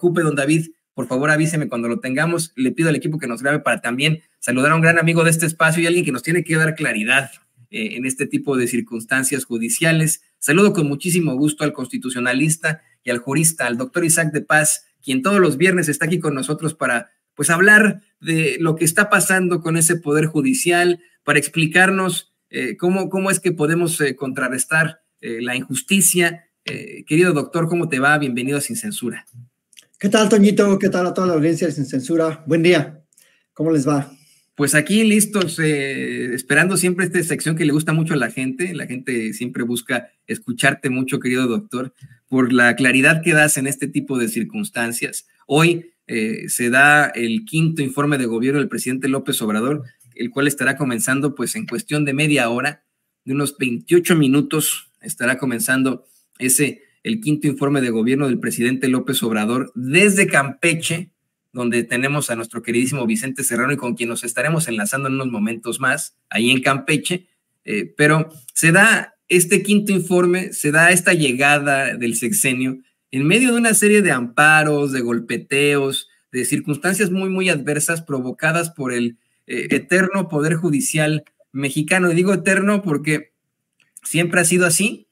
preocupe, don David, por favor avíseme cuando lo tengamos. Le pido al equipo que nos grabe para también saludar a un gran amigo de este espacio y alguien que nos tiene que dar claridad en este tipo de circunstancias judiciales. Saludo con muchísimo gusto al constitucionalista y al jurista, al doctor Isaac de Paz, quien todos los viernes está aquí con nosotros para pues hablar de lo que está pasando con ese poder judicial, para explicarnos cómo es que podemos contrarrestar la injusticia. Querido doctor, ¿cómo te va? Bienvenido a Sin Censura. ¿Qué tal, Toñito? ¿Qué tal a toda la audiencia de Sin Censura? Buen día. ¿Cómo les va? Pues aquí listos, esperando siempre esta sección que le gusta mucho a la gente. La gente siempre busca escucharte mucho, querido doctor, por la claridad que das en este tipo de circunstancias. Hoy se da el quinto informe de gobierno del presidente López Obrador, el cual estará comenzando pues en cuestión de media hora, de unos 28 minutos, estará comenzando el quinto informe de gobierno del presidente López Obrador desde Campeche, donde tenemos a nuestro queridísimo Vicente Serrano y con quien nos estaremos enlazando en unos momentos más, ahí en Campeche, pero se da este quinto informe, se da esta llegada del sexenio en medio de una serie de amparos, de golpeteos, de circunstancias muy, muy adversas provocadas por el eterno Poder Judicial mexicano. Y digo eterno porque siempre ha sido así.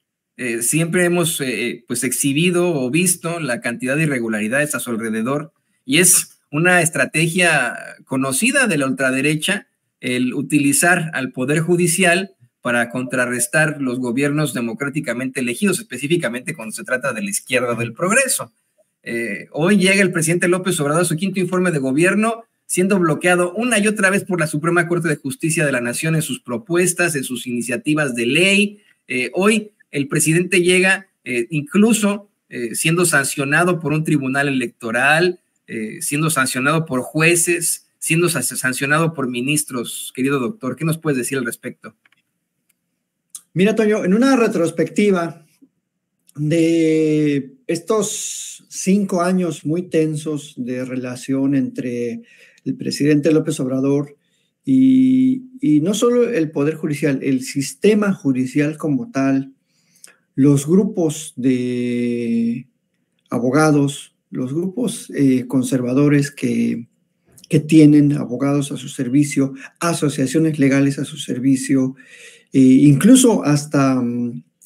Siempre hemos pues exhibido o visto la cantidad de irregularidades a su alrededor, y es una estrategia conocida de la ultraderecha el utilizar al Poder Judicial para contrarrestar los gobiernos democráticamente elegidos, específicamente cuando se trata de la izquierda del progreso. Hoy llega el presidente López Obrador a su quinto informe de gobierno, siendo bloqueado una y otra vez por la Suprema Corte de Justicia de la Nación en sus propuestas, en sus iniciativas de ley. Hoy el presidente llega incluso siendo sancionado por un tribunal electoral, siendo sancionado por jueces, siendo sancionado por ministros. Querido doctor, ¿qué nos puedes decir al respecto? Mira, Toño, en una retrospectiva de estos 5 años muy tensos de relación entre el presidente López Obrador y no solo el Poder Judicial, el sistema judicial como tal, los grupos de abogados, los grupos conservadores que tienen abogados a su servicio, asociaciones legales a su servicio, incluso hasta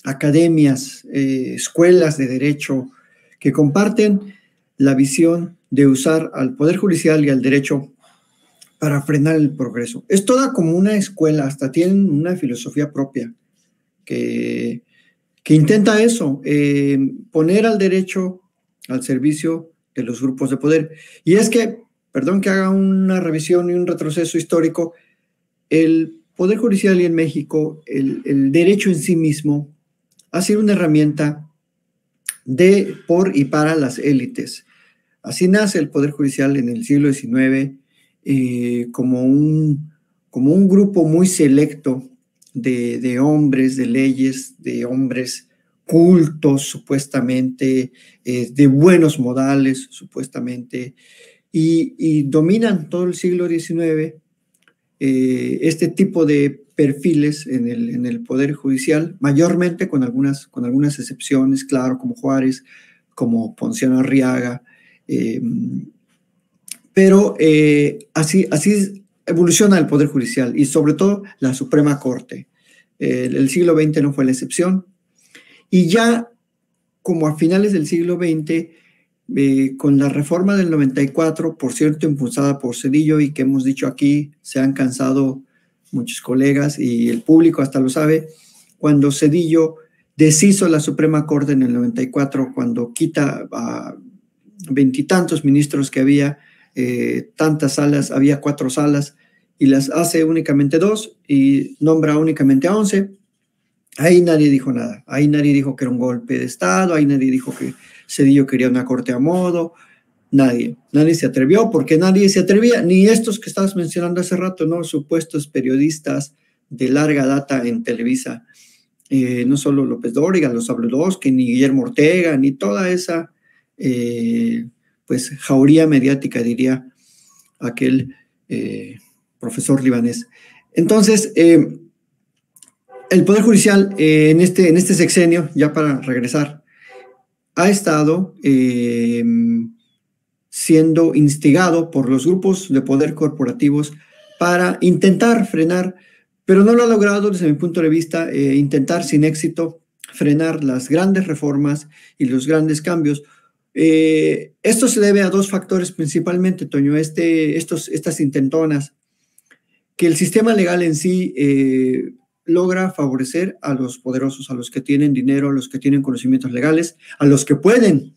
academias, escuelas de derecho que comparten la visión de usar al Poder Judicial y al derecho para frenar el progreso. Es toda como una escuela, hasta tienen una filosofía propia que intenta eso, poner al derecho al servicio de los grupos de poder. Y es que, perdón que haga una revisión y un retroceso histórico, el Poder Judicial y en México, el derecho en sí mismo ha sido una herramienta de, por y para las élites. Así nace el Poder Judicial en el siglo XIX como un grupo muy selecto de hombres, de leyes, de hombres cultos supuestamente, de buenos modales supuestamente, y dominan todo el siglo XIX este tipo de perfiles en el Poder Judicial, mayormente con algunas excepciones, claro, como Juárez, como Ponciano Arriaga, pero así evoluciona el Poder Judicial y sobre todo la Suprema Corte. El siglo XX no fue la excepción, y ya como a finales del siglo XX, con la reforma del 94, por cierto, impulsada por Zedillo, y que hemos dicho aquí, se han cansado muchos colegas y el público hasta lo sabe, cuando Zedillo deshizo la Suprema Corte en el 94, cuando quita a 20 y tantos ministros que había, tantas salas, había 4 salas, y las hace únicamente 2 y nombra únicamente a 11. Ahí nadie dijo nada, ahí nadie dijo que era un golpe de Estado, ahí nadie dijo que Zedillo quería una corte a modo, nadie se atrevió, porque nadie se atrevía, ni estos que estabas mencionando hace rato, ¿no? Supuestos periodistas de larga data en Televisa, no solo López Dóriga, los Zabludovsky, ni Guillermo Ortega, ni toda esa pues jauría mediática, diría aquel profesor libanés. Entonces, el Poder Judicial en este sexenio, ya para regresar, ha estado siendo instigado por los grupos de poder corporativos para intentar frenar, pero no lo ha logrado desde mi punto de vista, intentar sin éxito frenar las grandes reformas y los grandes cambios. Esto se debe a dos factores principalmente, Toño, estas intentonas, que el sistema legal en sí logra favorecer a los poderosos, a los que tienen dinero, a los que tienen conocimientos legales, a los que pueden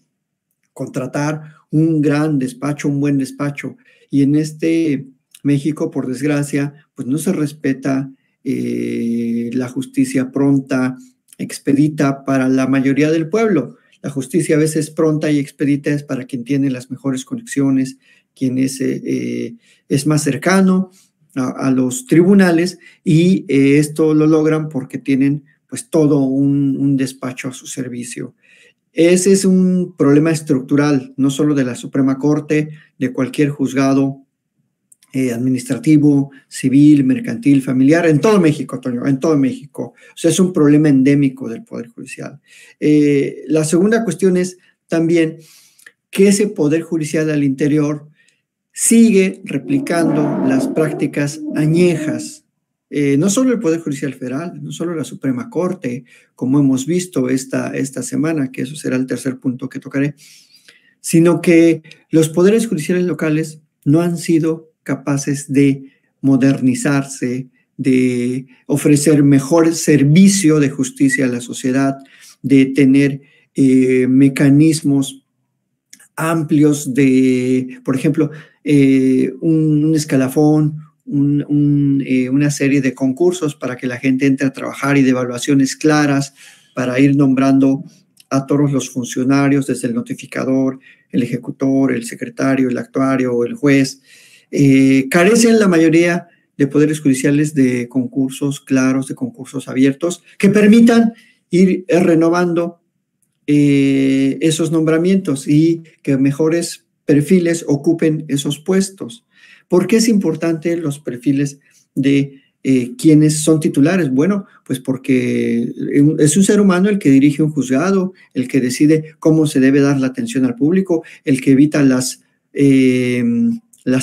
contratar un gran despacho, un buen despacho. Y en este México, por desgracia, pues no se respeta la justicia pronta, expedita para la mayoría del pueblo. La justicia a veces pronta y expedita es para quien tiene las mejores conexiones, quien es más cercano a los tribunales, y esto lo logran porque tienen pues todo un despacho a su servicio. Ese es un problema estructural, no solo de la Suprema Corte, de cualquier juzgado administrativo, civil, mercantil, familiar, en todo México, Toño, en todo México. O sea, es un problema endémico del Poder Judicial. La segunda cuestión es también que ese Poder Judicial al interior sigue replicando las prácticas añejas. No solo el Poder Judicial Federal, no solo la Suprema Corte, como hemos visto esta semana, que eso será el tercer punto que tocaré, sino que los poderes judiciales locales no han sido capaces de modernizarse, de ofrecer mejor servicio de justicia a la sociedad, de tener mecanismos amplios de, por ejemplo, un escalafón, una serie de concursos para que la gente entre a trabajar y de evaluaciones claras para ir nombrando a todos los funcionarios, desde el notificador, el ejecutor, el secretario, el actuario, el juez. Carecen la mayoría de poderes judiciales de concursos claros, de concursos abiertos, que permitan ir renovando esos nombramientos y que mejores perfiles ocupen esos puestos. ¿Por qué es importante los perfiles de quienes son titulares? Bueno, pues porque es un ser humano el que dirige un juzgado, el que decide cómo se debe dar la atención al público, el que evita las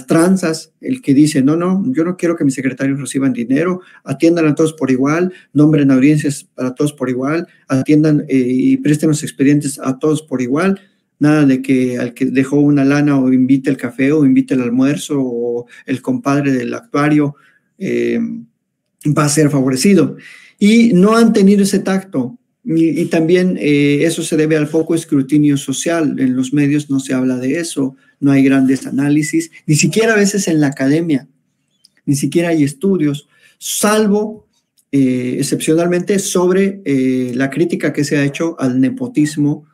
tranzas, el que dice, no, yo no quiero que mis secretarios reciban dinero, atiendan a todos por igual, nombren audiencias para todos por igual, atiendan y presten los expedientes a todos por igual. Nada de que al que dejó una lana o invite el café o invite el almuerzo o el compadre del actuario va a ser favorecido. Y no han tenido ese tacto. Y también eso se debe al poco escrutinio social. En los medios no se habla de eso, no hay grandes análisis, ni siquiera a veces en la academia, ni siquiera hay estudios, salvo excepcionalmente sobre la crítica que se ha hecho al nepotismo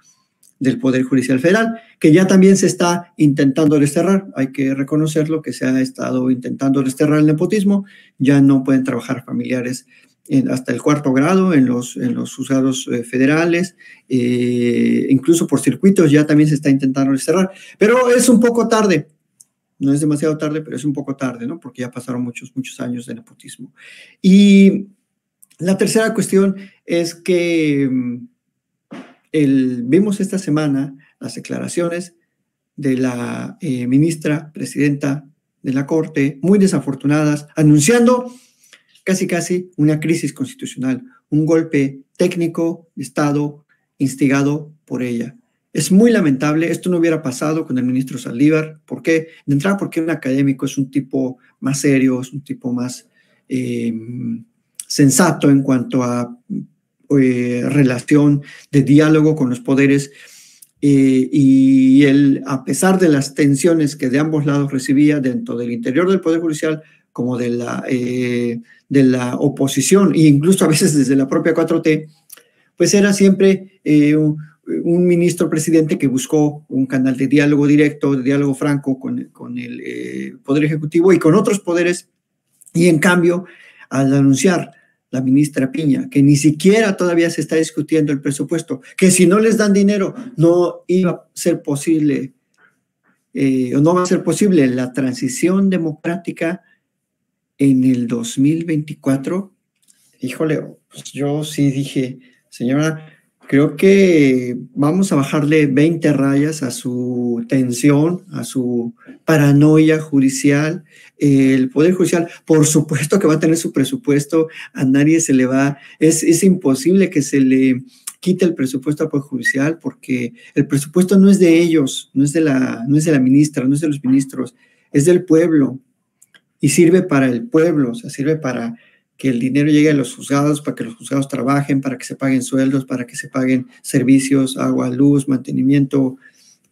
del Poder Judicial Federal, que ya también se está intentando desterrar. Hay que reconocerlo, que se ha estado intentando desterrar el nepotismo. Ya no pueden trabajar familiares hasta el cuarto grado en los juzgados federales, incluso por circuitos ya también se está intentando desterrar. Pero es un poco tarde. No es demasiado tarde, pero es un poco tarde, ¿no? Porque ya pasaron muchos años de nepotismo. Y la tercera cuestión es que vimos esta semana las declaraciones de la ministra presidenta de la Corte, muy desafortunadas, anunciando casi una crisis constitucional, un golpe técnico de Estado instigado por ella. Es muy lamentable, esto no hubiera pasado con el ministro Saldívar. ¿Por qué? De entrada, porque un académico es un tipo más serio, es un tipo más sensato en cuanto a relación de diálogo con los poderes, y él, a pesar de las tensiones que de ambos lados recibía dentro del interior del Poder Judicial como de la oposición e incluso a veces desde la propia 4T, pues era siempre un ministro presidente que buscó un canal de diálogo directo, de diálogo franco con el Poder Ejecutivo y con otros poderes. Y en cambio, al anunciar la ministra Piña, que ni siquiera todavía se está discutiendo el presupuesto, que si no les dan dinero no iba a ser posible, o no va a ser posible la transición democrática en el 2024, híjole, pues yo sí dije, señora, Creo que vamos a bajarle 20 rayas a su tensión, a su paranoia judicial. El Poder Judicial, por supuesto que va a tener su presupuesto, a nadie se le va, es imposible que se le quite el presupuesto al Poder Judicial, porque el presupuesto no es de ellos, no es de la ministra, no es de los ministros, es del pueblo y sirve para el pueblo, o sea, sirve para que el dinero llegue a los juzgados, para que los juzgados trabajen, para que se paguen sueldos, para que se paguen servicios, agua, luz, mantenimiento,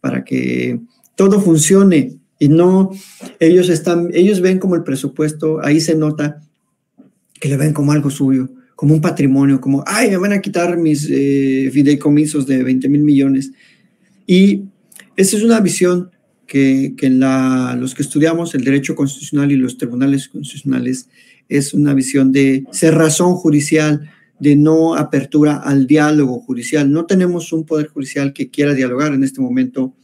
para que todo funcione. Y no, ellos ven como el presupuesto, ahí se nota que le ven como algo suyo, como un patrimonio, como, ay, me van a quitar mis fideicomisos de 20,000 millones. Y esa es una visión que los que estudiamos el derecho constitucional y los tribunales constitucionales, es una visión de cerrazón judicial, de no apertura al diálogo judicial. No tenemos un poder judicial que quiera dialogar en este momento,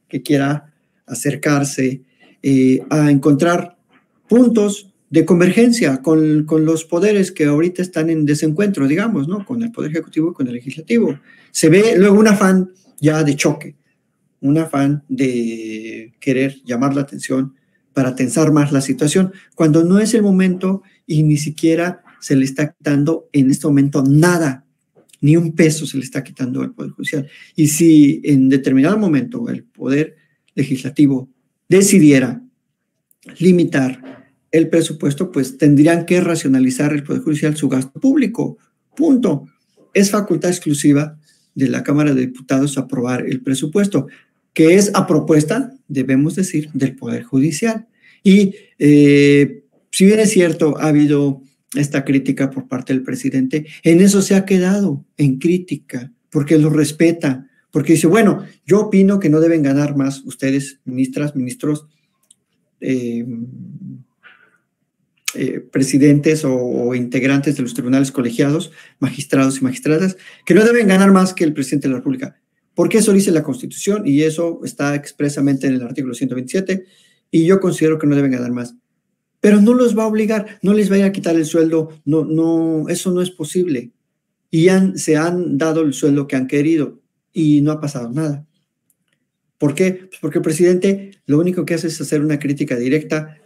que quiera acercarse a encontrar puntos de convergencia con los poderes que ahorita están en desencuentro, digamos, ¿no? Con el Poder Ejecutivo y con el Legislativo. Se ve luego un afán ya de choque, un afán de querer llamar la atención para tensar más la situación, cuando no es el momento y ni siquiera se le está quitando en este momento nada, ni un peso se le está quitando al Poder Judicial. Y si en determinado momento el Poder Legislativo decidiera limitar el presupuesto, pues tendrían que racionalizar el Poder Judicial su gasto público. Punto. Es facultad exclusiva de la Cámara de Diputados aprobar el presupuesto, que es a propuesta, debemos decir, del Poder Judicial. Y si bien es cierto, ha habido esta crítica por parte del presidente, en eso se ha quedado, en crítica, porque lo respeta, porque dice, bueno, yo opino que no deben ganar más ustedes, ministras, ministros, presidentes o integrantes de los tribunales colegiados, magistrados y magistradas, que no deben ganar más que el presidente de la República. Porque eso dice la Constitución y eso está expresamente en el artículo 127 y yo considero que no deben ganar más. Pero no los va a obligar, no les va a ir a quitar el sueldo, no, eso no es posible. Y se han dado el sueldo que han querido y no ha pasado nada. ¿Por qué? Pues porque el presidente lo único que hace es hacer una crítica directa,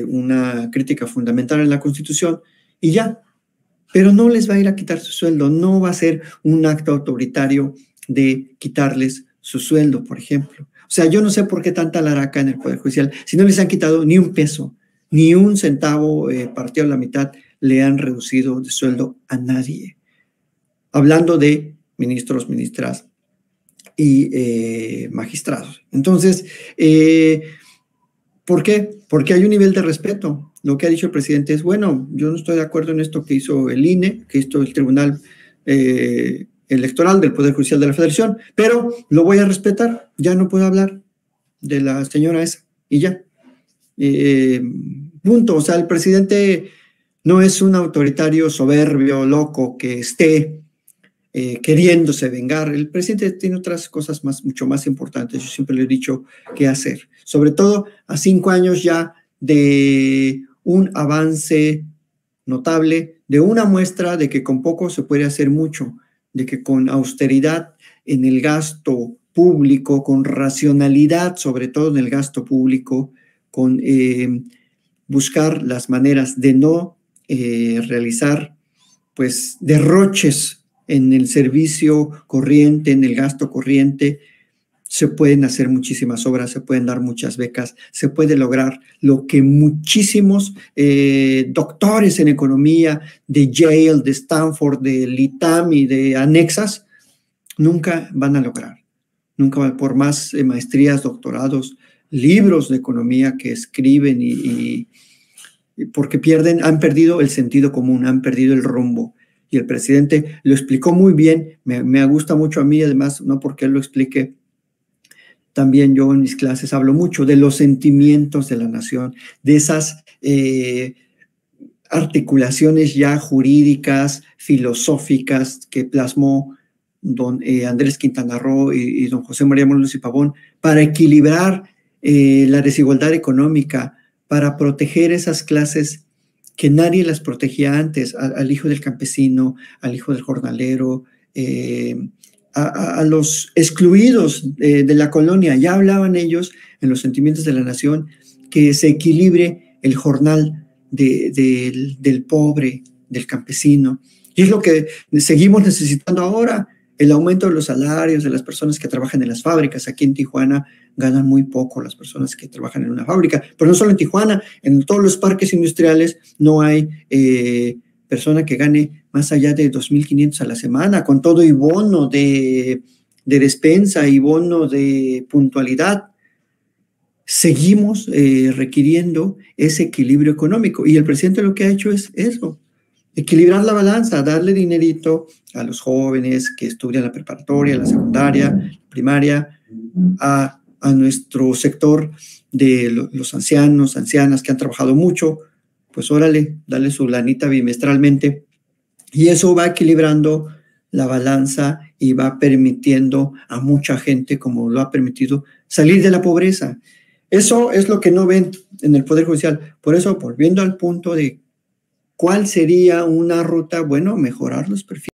una crítica fundamental en la Constitución y ya. Pero no les va a ir a quitar su sueldo, no va a ser un acto autoritario de quitarles su sueldo, por ejemplo. O sea, yo no sé por qué tanta laraca en el Poder Judicial. Si no les han quitado ni un peso, ni un centavo partido a la mitad, le han reducido de sueldo a nadie. Hablando de ministros, ministras y magistrados. Entonces, ¿por qué? Porque hay un nivel de respeto. Lo que ha dicho el presidente es, bueno, yo no estoy de acuerdo en esto que hizo el INE, que hizo el Tribunal Electoral del Poder Judicial de la Federación, pero lo voy a respetar, ya no puedo hablar de la señora esa y ya. Punto. O sea, el presidente no es un autoritario soberbio, loco, que esté queriéndose vengar. El presidente tiene otras cosas mucho más importantes, yo siempre le he dicho, que hacer. Sobre todo a 5 años ya de un avance notable, de una muestra de que con poco se puede hacer mucho, de que con austeridad en el gasto público, con racionalidad, sobre todo en el gasto público, con buscar las maneras de no realizar pues derroches en el servicio corriente, en el gasto corriente, se pueden hacer muchísimas obras, se pueden dar muchas becas, se puede lograr lo que muchísimos doctores en economía de Yale, de Stanford, de ITAM y de anexas nunca van a lograr. Nunca, por más maestrías, doctorados, libros de economía que escriben y porque han perdido el sentido común, han perdido el rumbo. Y el presidente lo explicó muy bien, me gusta mucho a mí, además, no porque él lo explique. También yo en mis clases hablo mucho de los sentimientos de la nación, de esas articulaciones ya jurídicas, filosóficas que plasmó don Andrés Quintana Roo y don José María Morelos y Pavón para equilibrar la desigualdad económica, para proteger esas clases que nadie las protegía antes, al hijo del campesino, al hijo del jornalero, a los excluidos de la colonia. Ya hablaban ellos en los sentimientos de la nación que se equilibre el jornal del pobre, del campesino. Y es lo que seguimos necesitando ahora, el aumento de los salarios de las personas que trabajan en las fábricas. Aquí en Tijuana ganan muy poco las personas que trabajan en una fábrica, pero no solo en Tijuana, en todos los parques industriales no hay persona que gane más allá de 2,500 a la semana, con todo y bono de despensa y bono de puntualidad. Seguimos requiriendo ese equilibrio económico, y el presidente lo que ha hecho es eso, equilibrar la balanza, darle dinerito a los jóvenes que estudian la preparatoria, la secundaria, primaria, a nuestro sector de los ancianos, ancianas que han trabajado mucho, pues órale, dale su lanita bimestralmente, y eso va equilibrando la balanza y va permitiendo a mucha gente, como lo ha permitido, salir de la pobreza. Eso es lo que no ven en el Poder Judicial. Por eso, volviendo al punto de cuál sería una ruta, bueno, mejorar los perfiles.